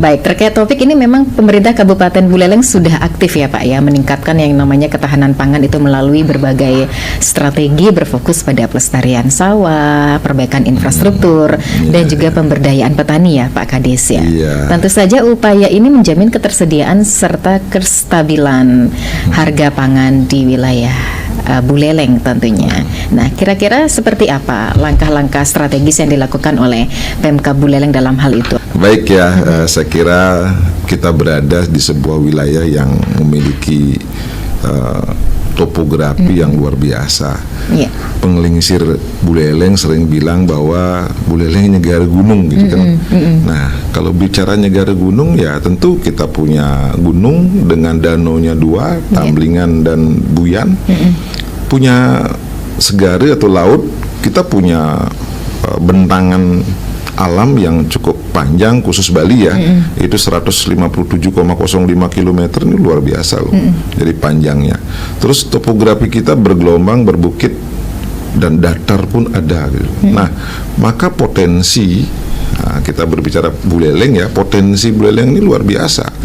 Baik, terkait topik ini memang pemerintah Kabupaten Buleleng sudah aktif ya Pak ya, meningkatkan yang namanya ketahanan pangan itu melalui berbagai strategi berfokus pada pelestarian sawah, perbaikan infrastruktur, dan juga pemberdayaan petani ya Pak Kades ya. Tentu saja upaya ini menjamin ketersediaan serta kestabilan harga pangan di wilayah Buleleng tentunya. Nah, kira-kira seperti apa langkah-langkah strategis yang dilakukan oleh Pemkab Buleleng dalam hal itu? Baik ya, saya kira kita berada di sebuah wilayah yang memiliki topografi yang luar biasa. Penglingsir Buleleng sering bilang bahwa Buleleng negara gunung gitu kan. Nah, kalau bicara negara gunung ya tentu kita punya gunung dengan danaunya dua, Tamblingan dan Buyan. Punya segara atau laut, kita punya bentangan alam yang cukup panjang khusus Bali ya, itu 157,05 km, ini luar biasa loh. Jadi panjangnya. Terus topografi kita bergelombang, berbukit dan datar pun ada gitu. Nah, maka potensi kita berbicara Buleleng ya, potensi Buleleng ini luar biasa.